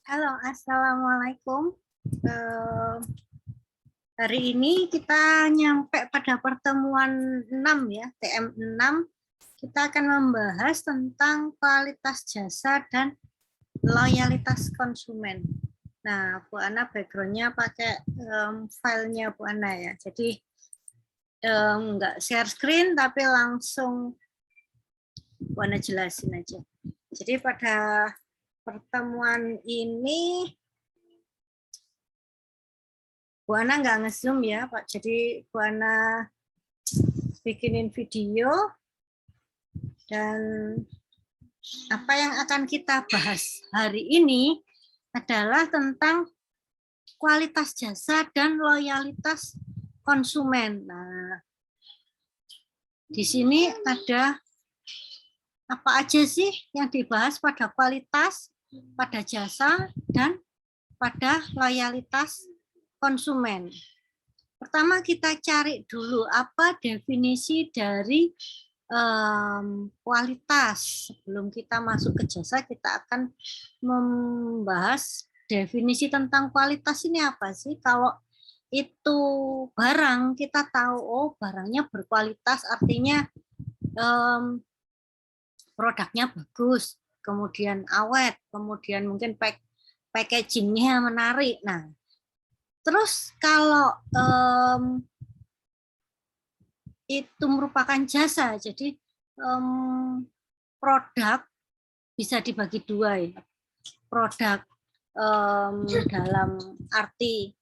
Halo, Assalamualaikum. Hari ini kita nyampe pada pertemuan 6 ya, TM 6. Kita akan membahas tentang kualitas jasa dan loyalitas konsumen. Nah, Bu Ana background-nya pakai filenya Bu Ana ya. Jadi nggak share screen tapi langsung Bu Ana jelasin aja. Jadi pada pertemuan ini Bu Ana nggak nge-zoom ya, Pak. Jadi Bu Ana bikinin video dan apa yang akan kita bahas hari ini adalah tentang kualitas jasa dan loyalitas konsumen. Nah, di sini ada apa aja sih yang dibahas pada kualitas, pada jasa, dan pada loyalitas konsumen. Pertama kita cari dulu apa definisi dari kualitas. Sebelum kita masuk ke jasa, kita akan membahas definisi tentang kualitas ini apa sih. Kalau itu barang, kita tahu oh barangnya berkualitas, artinya produknya bagus, kemudian awet, kemudian mungkin packagingnya menarik. Nah, terus kalau itu merupakan jasa, jadi produk bisa dibagi dua ya, produk dalam arti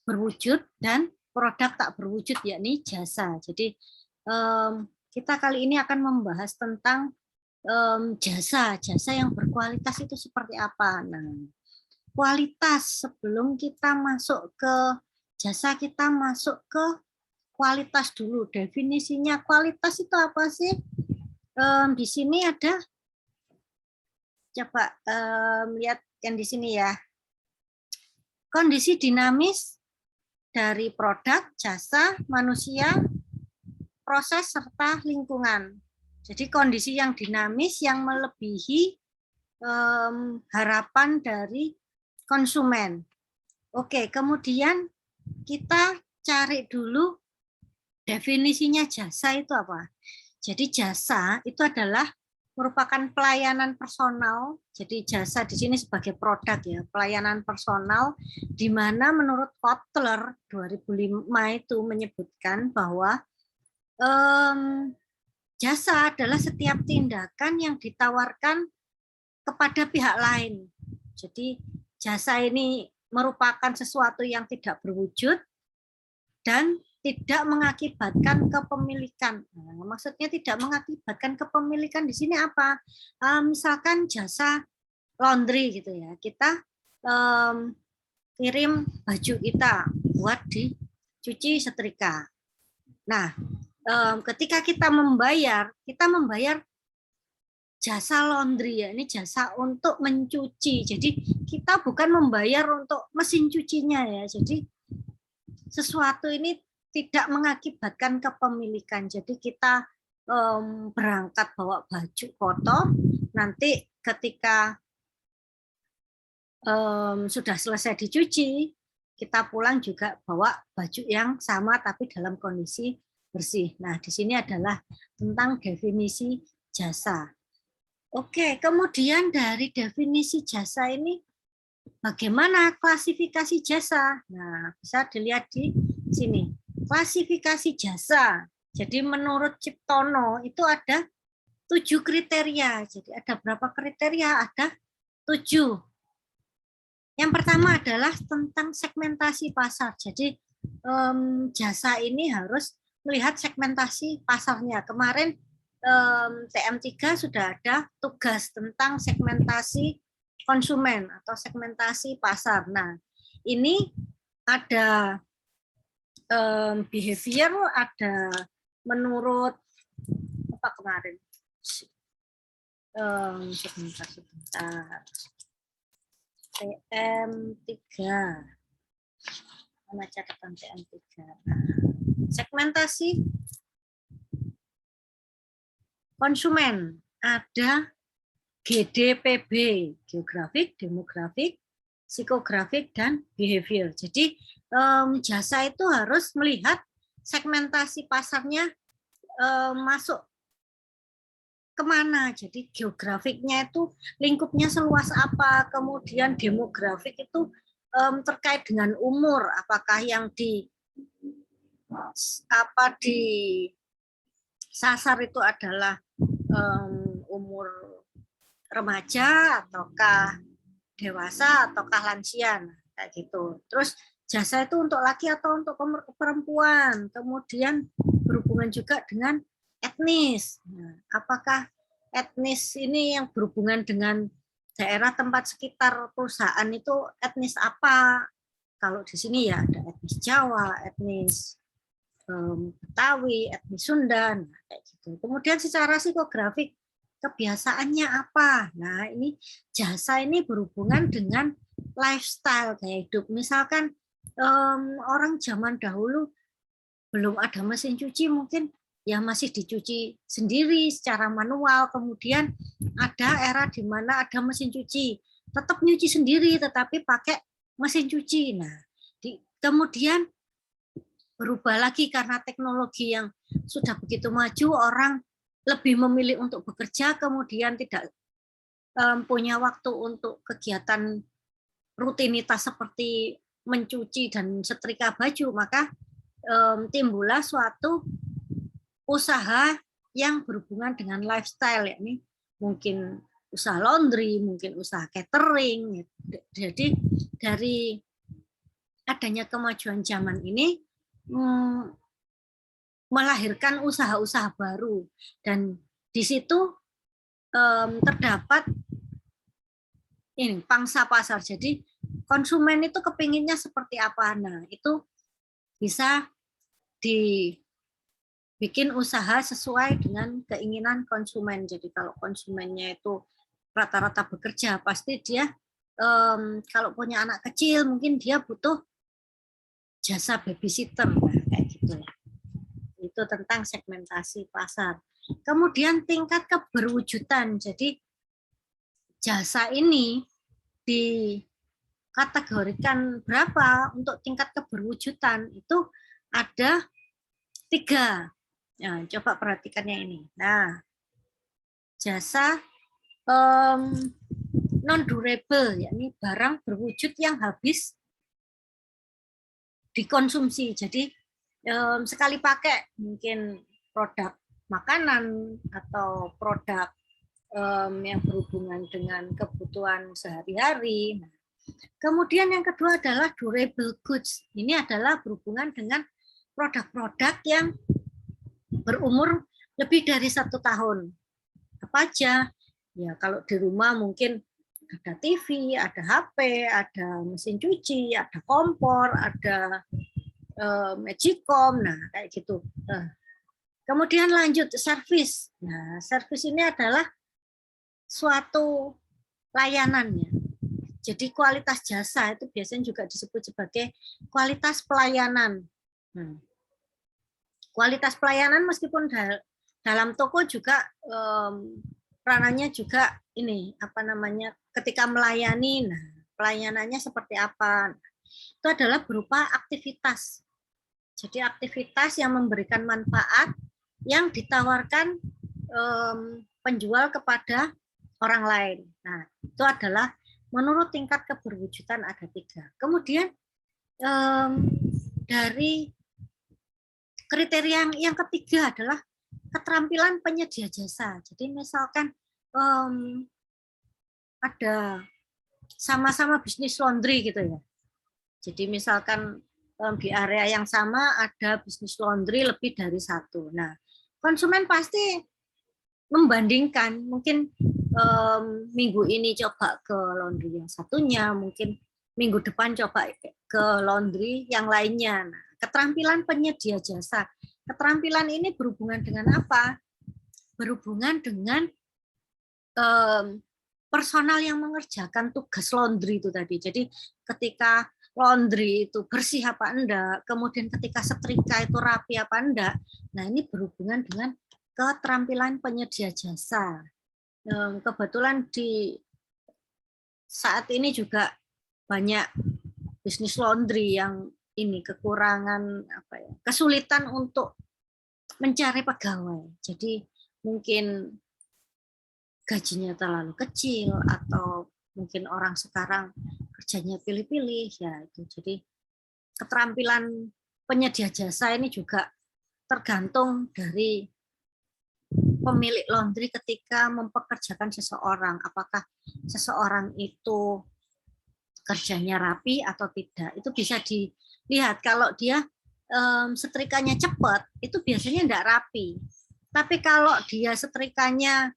berwujud dan produk tak berwujud, yakni jasa. Jadi kita kali ini akan membahas tentang jasa yang berkualitas itu seperti apa. Nah, kualitas, sebelum kita masuk ke jasa, kita masuk ke kualitas dulu. Definisinya kualitas itu apa sih? Di sini ada, coba lihat yang di sini ya. Kondisi dinamis dari produk, jasa, manusia, proses, serta lingkungan. Jadi kondisi yang dinamis yang melebihi harapan dari konsumen. Oke, kemudian kita cari dulu definisinya jasa itu apa. Jadi jasa itu adalah merupakan pelayanan personal. Jadi jasa di sini sebagai produk ya, pelayanan personal, di mana menurut Kotler 2005 itu menyebutkan bahwa jasa adalah setiap tindakan yang ditawarkan kepada pihak lain. Jadi jasa ini merupakan sesuatu yang tidak berwujud dan tidak mengakibatkan kepemilikan. Nah, maksudnya tidak mengakibatkan kepemilikan di sini apa? Misalkan jasa laundry gitu ya, kita kirim baju kita buat dicuci setrika. Nah, ketika kita membayar jasa laundry ya, ini jasa untuk mencuci. Jadi kita bukan membayar untuk mesin cucinya ya. Jadi sesuatu ini tidak mengakibatkan kepemilikan. Jadi kita berangkat bawa baju kotor, nanti ketika sudah selesai dicuci, kita pulang juga bawa baju yang sama tapi dalam kondisi bersih. Nah, di sini adalah tentang definisi jasa. Oke, kemudian dari definisi jasa ini, bagaimana klasifikasi jasa? Nah, bisa dilihat di sini. Klasifikasi jasa. Jadi menurut Ciptono itu ada 7 kriteria. Jadi ada berapa kriteria? Ada 7. Yang pertama adalah tentang segmentasi pasar. Jadi jasa ini harus melihat segmentasi pasarnya. Kemarin TM3 sudah ada tugas tentang segmentasi konsumen atau segmentasi pasar. Nah, ini ada behavior, ada menurut apa kemarin? Sebentar. TM3. Mana catatan TM3? Segmentasi konsumen ada GDPB, geografik, demografik, psikografik, dan behavior. Jadi jasa itu harus melihat segmentasi pasarnya masuk kemana. Jadi geografiknya itu lingkupnya seluas apa, kemudian demografik itu terkait dengan umur, apakah yang di sasar itu adalah umur remaja ataukah dewasa ataukah lansia, kayak gitu. Terus jasa itu untuk laki atau untuk perempuan, kemudian berhubungan juga dengan etnis. Nah, apakah etnis ini yang berhubungan dengan daerah tempat sekitar perusahaan itu etnis apa? Kalau di sini ya ada etnis Jawa, etnis Betawi, etnis Sunda, nah, kayak gitu. Kemudian secara psikografik kebiasaannya apa? Nah, ini jasa ini berhubungan dengan lifestyle gaya hidup. Misalkan orang zaman dahulu belum ada mesin cuci, mungkin ya masih dicuci sendiri secara manual. Kemudian ada era di mana ada mesin cuci, tetap nyuci sendiri tetapi pakai mesin cuci. Nah, kemudian berubah lagi karena teknologi yang sudah begitu maju, orang lebih memilih untuk bekerja, kemudian tidak punya waktu untuk kegiatan rutinitas seperti mencuci dan setrika baju, maka timbullah suatu usaha yang berhubungan dengan lifestyle, yakni mungkin usaha laundry, mungkin usaha catering. Jadi dari adanya kemajuan zaman ini melahirkan usaha-usaha baru, dan di situ terdapat ini pangsa pasar. Jadi konsumen itu kepinginnya seperti apa. Nah, itu bisa dibikin usaha sesuai dengan keinginan konsumen. Jadi kalau konsumennya itu rata-rata bekerja, pasti dia kalau punya anak kecil mungkin dia butuh jasa babysitter, nah, kayak gitu ya. Itu tentang segmentasi pasar. Kemudian tingkat keberwujudan. Jadi jasa ini dikategorikan berapa untuk tingkat keberwujudan, itu ada 3. Nah, coba perhatikannya ini. Nah, jasa non-durable, yakni barang berwujud yang habis dikonsumsi. Jadi sekali pakai, mungkin produk makanan atau produk yang berhubungan dengan kebutuhan sehari-hari. Nah, kemudian yang kedua adalah durable goods. Ini adalah berhubungan dengan produk-produk yang berumur lebih dari 1 tahun. Apa aja? Ya, kalau di rumah mungkin ada TV, ada HP, ada mesin cuci, ada kompor, ada Magicom, nah kayak gitu. Kemudian lanjut servis. Nah, servis ini adalah suatu layanannya. Jadi kualitas jasa itu biasanya juga disebut sebagai kualitas pelayanan. Kualitas pelayanan meskipun dalam toko juga ranahnya juga ini apa namanya, ketika melayani, nah pelayanannya seperti apa? Itu adalah berupa aktivitas. Jadi aktivitas yang memberikan manfaat yang ditawarkan penjual kepada orang lain. Nah, itu adalah menurut tingkat keberwujudan ada 3. Kemudian dari kriteria yang ketiga adalah keterampilan penyedia jasa. Jadi misalkan ada sama-sama bisnis laundry gitu ya. Jadi misalkan di area yang sama ada bisnis laundry lebih dari 1. Nah, konsumen pasti membandingkan, mungkin minggu ini coba ke laundry yang satunya, mungkin minggu depan coba ke laundry yang lainnya. Nah, keterampilan penyedia jasa. Keterampilan ini berhubungan dengan apa? Berhubungan dengan personal yang mengerjakan tugas laundry itu tadi. Jadi ketika laundry itu bersih apa enggak, kemudian ketika setrika itu rapi apa enggak. Nah, ini berhubungan dengan keterampilan penyedia jasa. Kebetulan di saat ini juga banyak bisnis laundry yang ini kekurangan apa ya, kesulitan untuk mencari pegawai. Jadi mungkin gajinya terlalu kecil atau mungkin orang sekarang kerjanya pilih-pilih ya itu. Jadi keterampilan penyedia jasa ini juga tergantung dari pemilik laundry ketika mempekerjakan seseorang. Apakah seseorang itu kerjanya rapi atau tidak. Itu bisa dilihat kalau dia setrikanya cepat, itu biasanya tidak rapi. Tapi kalau dia setrikanya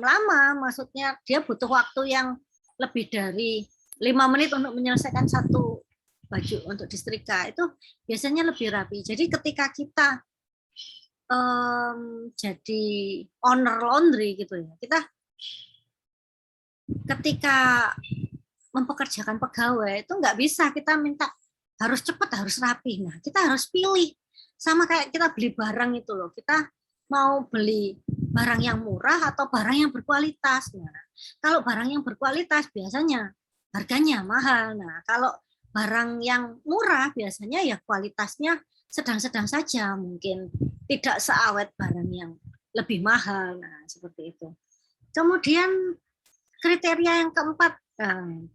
lama, maksudnya dia butuh waktu yang lebih dari 5 menit untuk menyelesaikan satu baju untuk disetrika, itu biasanya lebih rapi. Jadi ketika kita jadi owner laundry gitu ya, kita ketika mempekerjakan pegawai itu nggak bisa kita minta harus cepat, harus rapi. Nah, kita harus pilih. Sama kayak kita beli barang itu loh. Kita mau beli barang yang murah atau barang yang berkualitas. Nah, kalau barang yang berkualitas biasanya harganya mahal. Nah, kalau barang yang murah biasanya ya kualitasnya sedang-sedang saja. Mungkin tidak seawet barang yang lebih mahal. Nah, seperti itu. Kemudian kriteria yang keempat,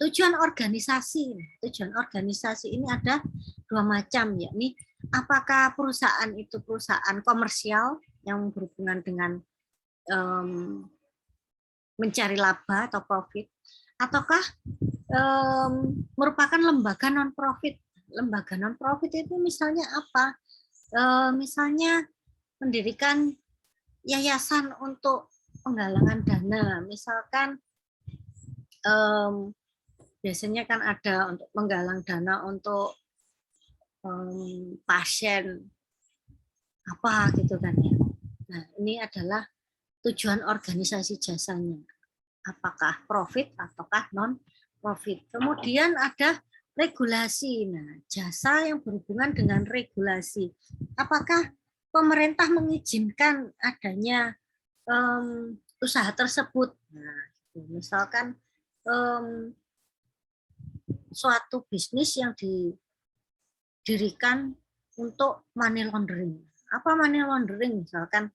tujuan organisasi. Tujuan organisasi ini ada dua macam, yakni apakah perusahaan itu perusahaan komersial yang berhubungan dengan mencari laba atau profit, ataukah merupakan lembaga non-profit. Lembaga non-profit itu misalnya apa? Misalnya mendirikan yayasan untuk penggalangan dana, misalkan biasanya kan ada untuk menggalang dana untuk pasien apa gitu kan ya. Nah, ini adalah tujuan organisasi jasanya. Apakah profit ataukah non profit. Kemudian ada regulasi. Nah, jasa yang berhubungan dengan regulasi. Apakah pemerintah mengizinkan adanya usaha tersebut? Nah, misalkan suatu bisnis yang didirikan untuk money laundering. Apa money laundering? Misalkan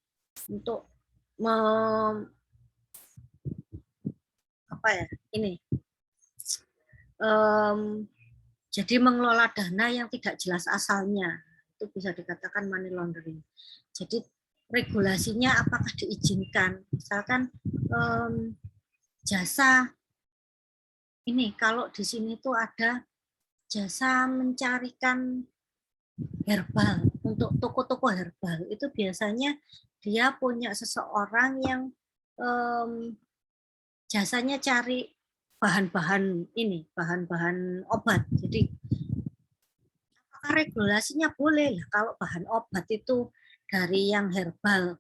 untuk apa ya ini jadi mengelola dana yang tidak jelas asalnya, itu bisa dikatakan money laundering. Jadi regulasinya apakah diizinkan? Misalkan jasa ini, kalau di sini tuh ada jasa mencarikan herbal untuk toko-toko herbal, itu biasanya dia punya seseorang yang jasanya cari bahan-bahan ini, bahan-bahan obat. Jadi apakah regulasinya boleh lah kalau bahan obat itu dari yang herbal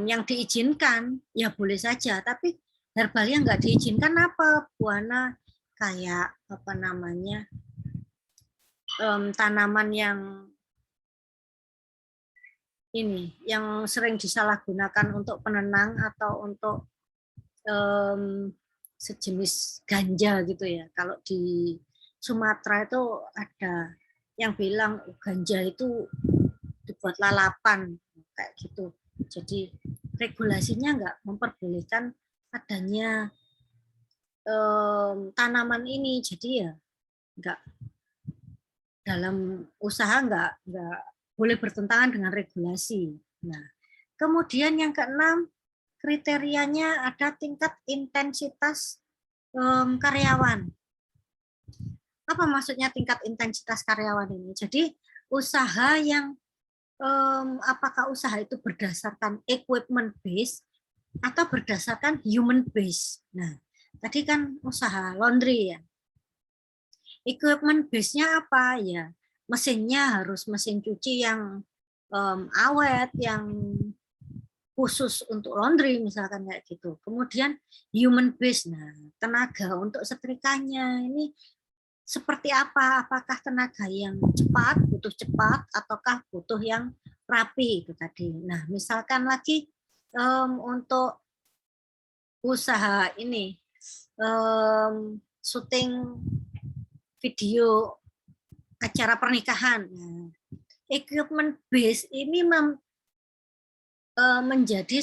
yang diizinkan ya boleh saja, tapi herbal yang nggak diizinkan apa, Buana, kayak apa namanya tanaman yang ini yang sering disalahgunakan untuk penenang atau untuk sejenis ganja gitu ya. Kalau di Sumatera itu ada yang bilang ganja itu dibuat lalapan kayak gitu. Jadi regulasinya nggak memperbolehkan adanya tanaman ini. Jadi ya nggak, dalam usaha nggak boleh bertentangan dengan regulasi. Nah, kemudian yang keenam, kriterianya ada tingkat intensitas karyawan. Apa maksudnya tingkat intensitas karyawan ini? Jadi usaha yang apakah usaha itu berdasarkan equipment base atau berdasarkan human base. Nah, tadi kan usaha laundry ya. Equipment base-nya apa ya? Mesinnya harus mesin cuci yang awet, yang khusus untuk laundry misalkan kayak gitu. Kemudian human base, nah tenaga untuk setrikanya ini seperti apa? Apakah tenaga yang butuh cepat, ataukah butuh yang rapi itu tadi. Nah misalkan lagi untuk usaha ini syuting video acara pernikahan. Nah, equipment base ini menjadi